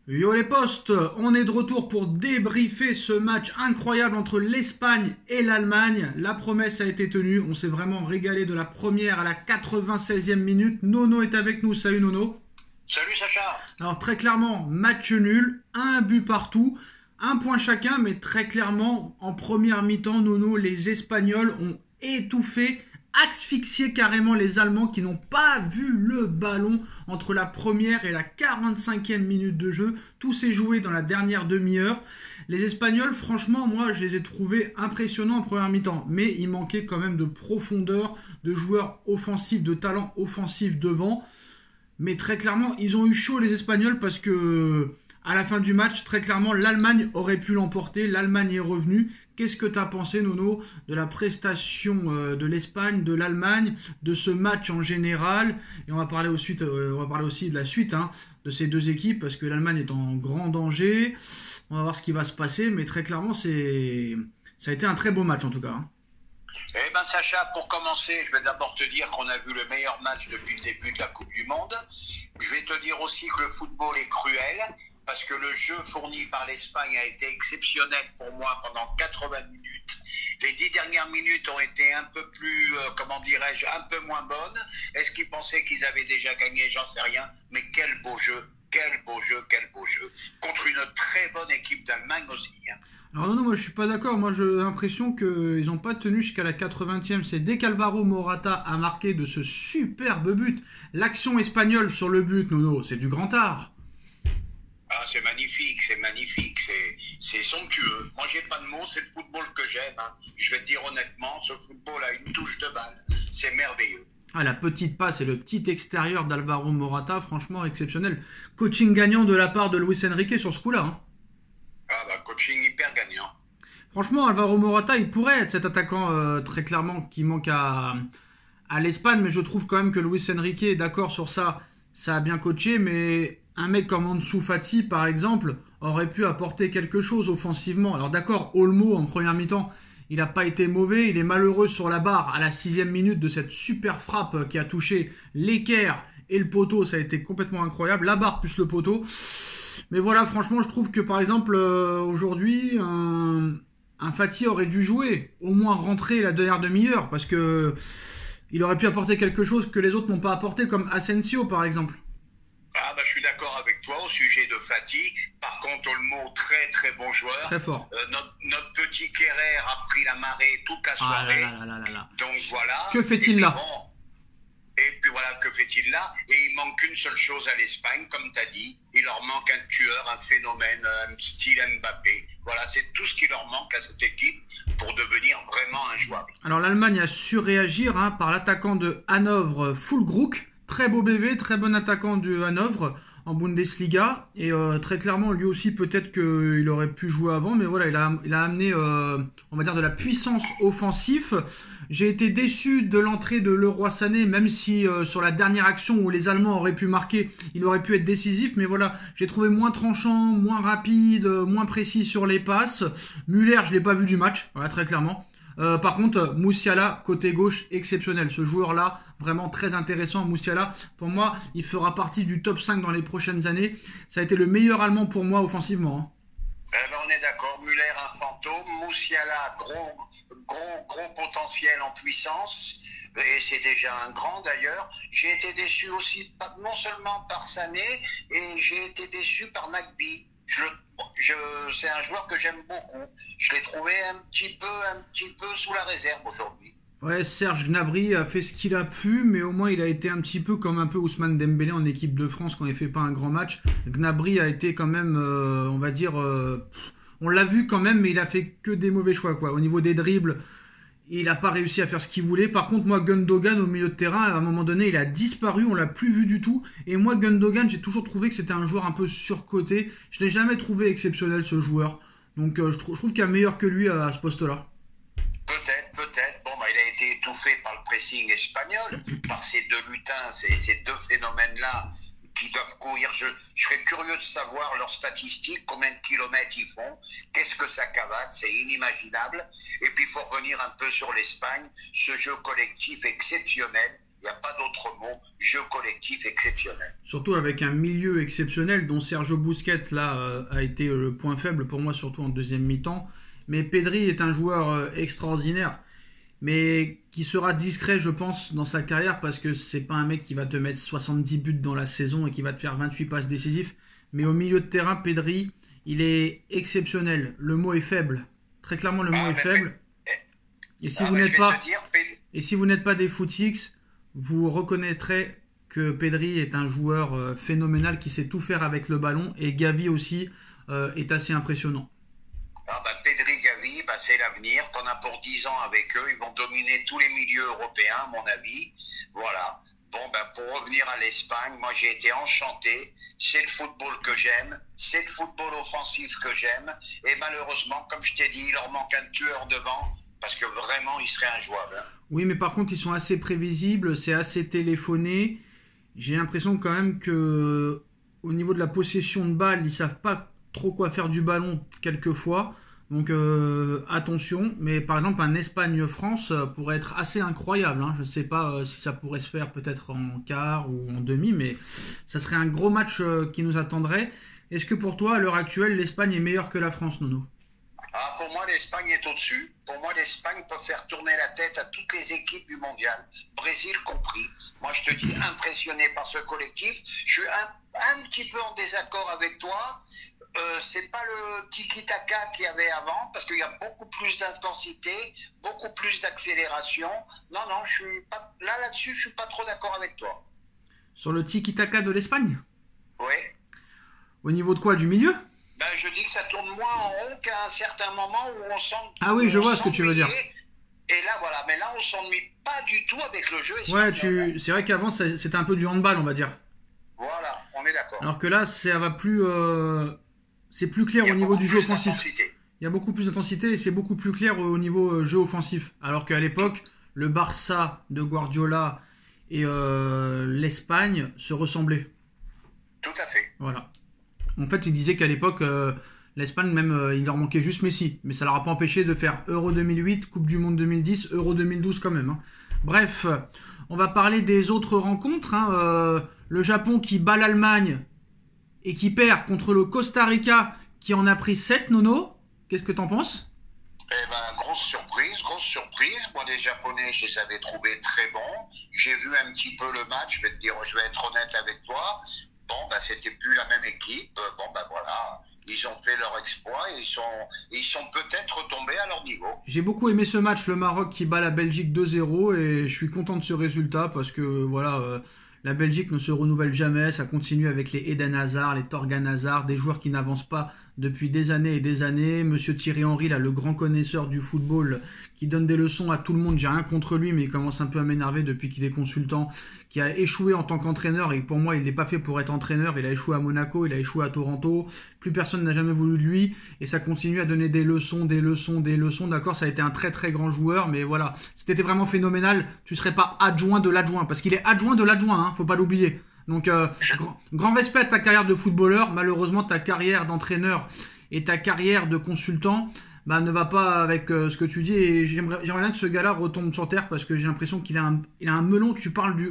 Yo les postes, on est de retour pour débriefer ce match incroyable entre l'Espagne et l'Allemagne. La promesse a été tenue, on s'est vraiment régalé de la première à la 96e minute. Nono est avec nous, salut Nono. Salut Sacha. Alors très clairement, match nul, un but partout, un point chacun, mais très clairement, en première mi-temps, Nono, les Espagnols ont étouffé, asphyxié carrément les Allemands qui n'ont pas vu le ballon entre la première et la 45e minute de jeu. Tout s'est joué dans la dernière demi-heure. Les Espagnols, franchement, moi, je les ai trouvés impressionnants en première mi-temps. Mais il manquait quand même de profondeur, de joueurs offensifs, de talent offensif devant. Mais très clairement, ils ont eu chaud les Espagnols parce que à la fin du match, très clairement, l'Allemagne aurait pu l'emporter. L'Allemagne est revenue. Qu'est-ce que tu as pensé, Nono, de la prestation de l'Espagne, de l'Allemagne, de ce match en général? Et on va parler aussi de la suite de ces deux équipes parce que l'Allemagne est en grand danger. On va voir ce qui va se passer, mais très clairement, ça a été un très beau match en tout cas. Eh ben Sacha, pour commencer, je vais d'abord te dire qu'on a vu le meilleur match depuis le début de la Coupe du Monde. Je vais te dire aussi que le football est cruel parce que le jeu fourni par l'Espagne a été exceptionnel pour moi pendant 80 minutes. Les 10 dernières minutes ont été un peu plus, un peu moins bonnes. Est-ce qu'ils pensaient qu'ils avaient déjà gagné? J'en sais rien. Mais quel beau jeu, quel beau jeu, quel beau jeu. Contre une très bonne équipe d'Allemagne aussi. Alors non, moi je suis pas d'accord. Moi j'ai l'impression qu'ils n'ont pas tenu jusqu'à la 80e. C'est dès qu'Alvaro Morata a marqué de ce superbe but. L'action espagnole sur le but, Nono, c'est du grand art. Ah, c'est magnifique, c'est somptueux. Moi, j'ai pas de mots, c'est le football que j'aime. Je vais te dire honnêtement, ce football a une touche de balle. C'est merveilleux. Ah, la petite passe et le petit extérieur d'Alvaro Morata, franchement exceptionnel. Coaching gagnant de la part de Luis Enrique sur ce coup-là. Ah, bah, coaching hyper gagnant. Franchement, Alvaro Morata, il pourrait être cet attaquant très clairement qui manque à l'Espagne, mais je trouve quand même que Luis Enrique est d'accord sur ça. Ça a bien coaché, mais un mec comme Ansu Fati, par exemple, aurait pu apporter quelque chose offensivement. Alors d'accord, Olmo, en première mi-temps, il n'a pas été mauvais. Il est malheureux sur la barre à la 6e minute de cette super frappe qui a touché l'équerre et le poteau. Ça a été complètement incroyable. La barre plus le poteau. Mais voilà, franchement, je trouve que, par exemple, aujourd'hui, un Fati aurait dû jouer, au moins rentrer la dernière demi-heure, parce que il aurait pu apporter quelque chose que les autres n'ont pas apporté, comme Asensio, par exemple. Ah bah je suis d'accord avec toi au sujet de Fati. Par contre, Olmo, très très bon joueur. Très fort. Notre petit Kerrer a pris la marée toute la soirée. Là. Donc voilà. Que fait-il là? Et puis voilà, que fait-il là? Et il manque une seule chose à l'Espagne, comme tu as dit. Il leur manque un tueur, un phénomène, un style Mbappé. Voilà, c'est tout ce qui leur manque à cette équipe pour devenir vraiment injouable. Alors l'Allemagne a su réagir par l'attaquant de Hanovre, Füllkrug. Très beau bébé, très bon attaquant de Hanovre en Bundesliga. Et très clairement, lui aussi, peut-être qu'il aurait pu jouer avant. Mais voilà, il a amené, on va dire, de la puissance offensive. J'ai été déçu de l'entrée de Leroy Sané, même si sur la dernière action où les Allemands auraient pu marquer, il aurait pu être décisif. Mais voilà, j'ai trouvé moins tranchant, moins rapide, moins précis sur les passes. Müller, je l'ai pas vu du match, voilà, très clairement. Par contre, Musiala, côté gauche, exceptionnel. Ce joueur-là, vraiment très intéressant. Musiala, pour moi, il fera partie du top 5 dans les prochaines années. Ça a été le meilleur Allemand pour moi offensivement. On est d'accord, Müller un fantôme, Musiala gros potentiel en puissance, et c'est déjà un grand d'ailleurs. J'ai été déçu aussi non seulement par Sané, et j'ai été déçu par Nagby. C'est un joueur que j'aime beaucoup. Je l'ai trouvé un petit peu sous la réserve aujourd'hui. Ouais, Serge Gnabry a fait ce qu'il a pu, mais au moins il a été un petit peu comme un peu Ousmane Dembélé en équipe de France quand il fait pas un grand match. Gnabry a été quand même, on va dire, on l'a vu quand même, mais il a fait que des mauvais choix quoi. Au niveau des dribbles, il n'a pas réussi à faire ce qu'il voulait. Par contre, moi, Gundogan au milieu de terrain, à un moment donné, il a disparu, on l'a plus vu du tout. Et moi, Gundogan, j'ai toujours trouvé que c'était un joueur un peu surcoté. Je l'ai jamais trouvé exceptionnel ce joueur. Donc, je trouve qu'il y a meilleur que lui à ce poste-là. Peut-être. Bon, il a été étouffé par le pressing espagnol, par ces deux lutins, ces deux phénomènes-là qui doivent courir. Je serais curieux de savoir leurs statistiques, combien de kilomètres ils font, qu'est-ce que ça cavale, c'est inimaginable. Et puis il faut revenir un peu sur l'Espagne, ce jeu collectif exceptionnel. Il n'y a pas d'autre mot. Jeu collectif exceptionnel. Surtout avec un milieu exceptionnel dont Sergio Busquets là a été le point faible pour moi, surtout en deuxième mi-temps. Mais Pedri est un joueur extraordinaire, mais qui sera discret, je pense, dans sa carrière, parce que c'est pas un mec qui va te mettre 70 buts dans la saison et qui va te faire 28 passes décisives. Mais au milieu de terrain, Pedri, il est exceptionnel. Le mot est faible. Très clairement, le mot est faible. Et si vous n'êtes pas des footix, vous reconnaîtrez que Pedri est un joueur phénoménal qui sait tout faire avec le ballon. Et Gavi aussi est assez impressionnant. Pedri, Gavi, c'est l'avenir. T'en as pour 10 ans avec eux. Ils vont dominer tous les milieux européens, à mon avis. Voilà. Pour revenir à l'Espagne, moi j'ai été enchanté. C'est le football que j'aime. C'est le football offensif que j'aime. Et malheureusement, comme je t'ai dit, il leur manque un tueur devant. Parce que vraiment, il serait injouable. Oui, mais par contre, ils sont assez prévisibles. C'est assez téléphoné. J'ai l'impression quand même que au niveau de la possession de balle, ils savent pas trop quoi faire du ballon quelquefois. Donc attention, mais par exemple un Espagne-France pourrait être assez incroyable. Je ne sais pas si ça pourrait se faire peut-être en quart ou en demi, mais ça serait un gros match qui nous attendrait. Est-ce que pour toi, à l'heure actuelle, l'Espagne est meilleure que la France, Nono ? Pour moi, l'Espagne est au-dessus. Pour moi, l'Espagne peut faire tourner la tête à toutes les équipes du mondial, Brésil compris. Moi, je te dis, impressionné par ce collectif. Je suis un petit peu en désaccord avec toi. C'est pas le tiki-taka qu'il y avait avant, parce qu'il y a beaucoup plus d'intensité, beaucoup plus d'accélération. Non, je suis pas là-dessus, je suis pas trop d'accord avec toi. Sur le tiki-taka de l'Espagne ? Oui. Au niveau de quoi, du milieu ? Je dis que ça tourne moins en rond qu'à un certain moment où on sent. Ah oui, je vois ce que tu veux dire. Et là, voilà, mais là, on s'ennuie pas du tout avec le jeu espagnol. Ouais, c'est vrai qu'avant, c'était un peu du handball, on va dire. Voilà, on est d'accord. Alors que là, ça va plus. C'est plus clair au niveau du jeu offensif. Il y a beaucoup plus d'intensité et c'est beaucoup plus clair au niveau jeu offensif. Alors qu'à l'époque, le Barça de Guardiola et l'Espagne se ressemblaient. Tout à fait. Voilà. En fait, il disait qu'à l'époque, l'Espagne, même, il leur manquait juste Messi. Mais ça leur a pas empêché de faire Euro 2008, Coupe du Monde 2010, Euro 2012 quand même. Bref, on va parler des autres rencontres. Le Japon qui bat l'Allemagne et qui perd contre le Costa Rica qui en a pris 7, Nono. Qu'est-ce que t'en penses ? Grosse surprise. Moi, les Japonais, je les avais trouvés très bons. J'ai vu un petit peu le match, je vais être honnête avec toi. C'était plus la même équipe. Voilà. Ils ont fait leur exploit et ils sont peut-être retombés à leur niveau. J'ai beaucoup aimé ce match, le Maroc qui bat la Belgique 2-0 et je suis content de ce résultat parce que voilà, la Belgique ne se renouvelle jamais. Ça continue avec les Eden Hazard, les Torgan Hazard, des joueurs qui n'avancent pas depuis des années et des années. Monsieur Thierry Henry, là, le grand connaisseur du football, qui donne des leçons à tout le monde. J'ai rien contre lui, mais il commence un peu à m'énerver depuis qu'il est consultant, qui a échoué en tant qu'entraîneur. Et pour moi, il n'est pas fait pour être entraîneur. Il a échoué à Monaco, il a échoué à Toronto. Plus personne n'a jamais voulu de lui. Et ça continue à donner des leçons. D'accord, ça a été un très très grand joueur, mais voilà. Si t'étais vraiment phénoménal, tu serais pas adjoint de l'adjoint. Parce qu'il est adjoint de l'adjoint, faut pas l'oublier. Donc, grand respect à ta carrière de footballeur. Malheureusement, ta carrière d'entraîneur et ta carrière de consultant ne va pas avec ce que tu dis. Et j'aimerais bien que ce gars-là retombe sur terre parce que j'ai l'impression qu'il a un melon.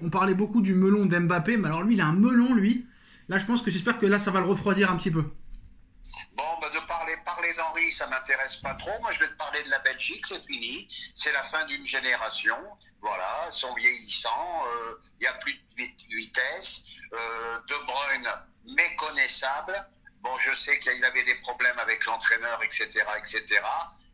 On parlait beaucoup du melon d'Mbappé, mais alors lui, il a un melon, lui. Là, j'espère que là, ça va le refroidir un petit peu. De parler d'Henri, ça m'intéresse pas trop. Moi, je vais te parler de la Belgique, c'est fini. C'est la fin d'une génération. Voilà, ils sont vieillissants. Il n'y a plus de vitesse. De Bruyne, méconnaissable. Je sais qu'il avait des problèmes avec l'entraîneur, etc.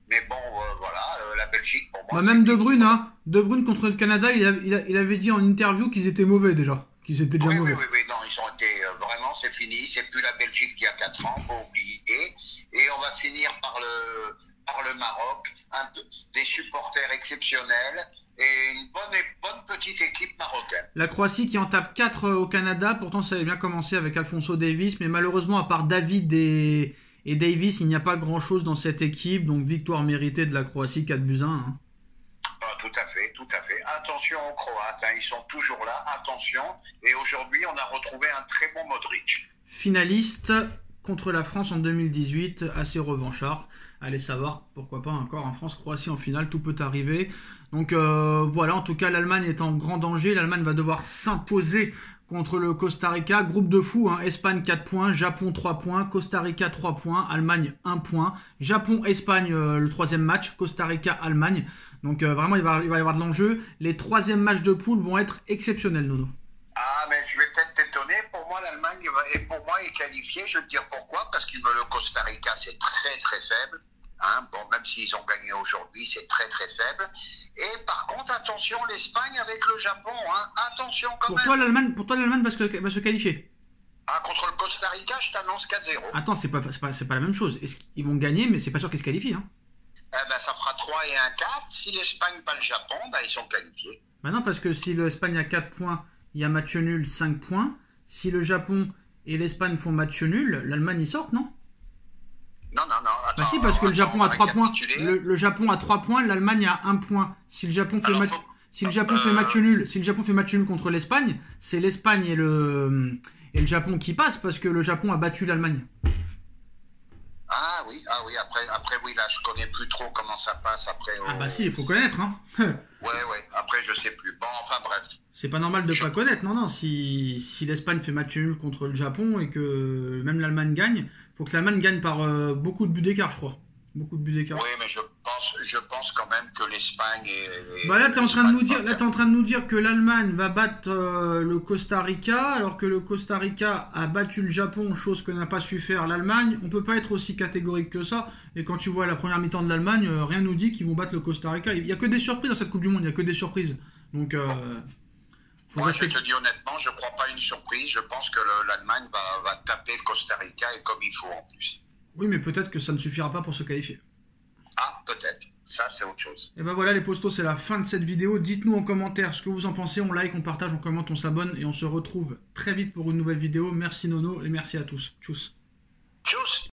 Mais voilà, la Belgique, pour moi... même De Bruyne contre le Canada, il avait dit en interview qu'ils étaient mauvais déjà. Qu'ils étaient déjà mauvais. Oui, non, ils ont été... vraiment, c'est fini. C'est plus la Belgique d'il y a 4 ans, faut oublier. Et on va finir par le Maroc. Des supporters exceptionnels. Et une bonne petite équipe marocaine. La Croatie qui en tape 4 au Canada. Pourtant, ça avait bien commencé avec Alphonso Davies. Mais malheureusement, à part David et Davies, il n'y a pas grand-chose dans cette équipe. Donc, victoire méritée de la Croatie, 4-1. Tout à fait. Attention aux Croates, ils sont toujours là. Attention. Et aujourd'hui, on a retrouvé un très bon Modric. Finaliste contre la France en 2018, assez revanchard. Allez savoir, pourquoi pas encore un France-Croatie en finale, tout peut arriver. Donc voilà, en tout cas l'Allemagne est en grand danger. L'Allemagne va devoir s'imposer contre le Costa Rica. Groupe de fous, hein. Espagne 4 points, Japon 3 points, Costa Rica 3 points, Allemagne 1 point. Japon-Espagne, le troisième match, Costa Rica-Allemagne. Donc vraiment il va y avoir de l'enjeu. Les troisièmes matchs de poule vont être exceptionnels, Nono. Ah, mais je vais peut-être t'étonner. Pour moi, l'Allemagne est qualifiée. Je vais te dire pourquoi. Parce que le Costa Rica, c'est très, très faible. Hein, bon, même s'ils ont gagné aujourd'hui, c'est très, très faible. Et par contre, attention, l'Espagne avec le Japon. Hein, attention quand même. Pour toi, l'Allemagne va se qualifier. Ah, contre le Costa Rica, je t'annonce 4-0. Attends, c'est pas la même chose. Ils vont gagner, mais c'est pas sûr qu'ils se qualifient. Hein. Eh ben, ça fera 3 et 1, 4. Si l'Espagne bat le Japon, ben, ils sont qualifiés. Ben non, parce que si l'Espagne a 4 points, il y a match nul, 5 points. Si le Japon et l'Espagne font match nul, l'Allemagne y sort, non? Non. Attends, bah si, parce que le Japon a 3 points. Le Japon a 3 points, l'Allemagne a 1 point. Si le Japon fait match nul contre l'Espagne, c'est l'Espagne et le Japon qui passent parce que le Japon a battu l'Allemagne. Ah oui, après oui, là je connais plus trop comment ça passe après. Ah bah si, il faut connaître, hein. Ouais, après je sais plus. Bon, enfin bref. C'est pas normal de pas connaître, non, si l'Espagne fait match nul contre le Japon et que même l'Allemagne gagne, faut que l'Allemagne gagne par beaucoup de buts d'écart, je crois. Beaucoup de buts d'écart. Oui, mais je pense quand même que l'Espagne est... Bah là, t'es en train de nous dire que l'Allemagne va battre le Costa Rica, alors que le Costa Rica a battu le Japon, chose que n'a pas su faire l'Allemagne. On peut pas être aussi catégorique que ça. Et quand tu vois la première mi-temps de l'Allemagne, rien nous dit qu'ils vont battre le Costa Rica. Il y a que des surprises dans cette Coupe du Monde, il y a que des surprises. Donc, moi, je te dis honnêtement, je crois pas une surprise. Je pense que l'Allemagne va taper le Costa Rica et comme il faut en plus. Oui, mais peut-être que ça ne suffira pas pour se qualifier. Ah, peut-être. Ça, c'est autre chose. Et ben voilà les postos, c'est la fin de cette vidéo. Dites-nous en commentaire ce que vous en pensez. On like, on partage, on commente, on s'abonne. Et on se retrouve très vite pour une nouvelle vidéo. Merci Nono et merci à tous. Tchuss.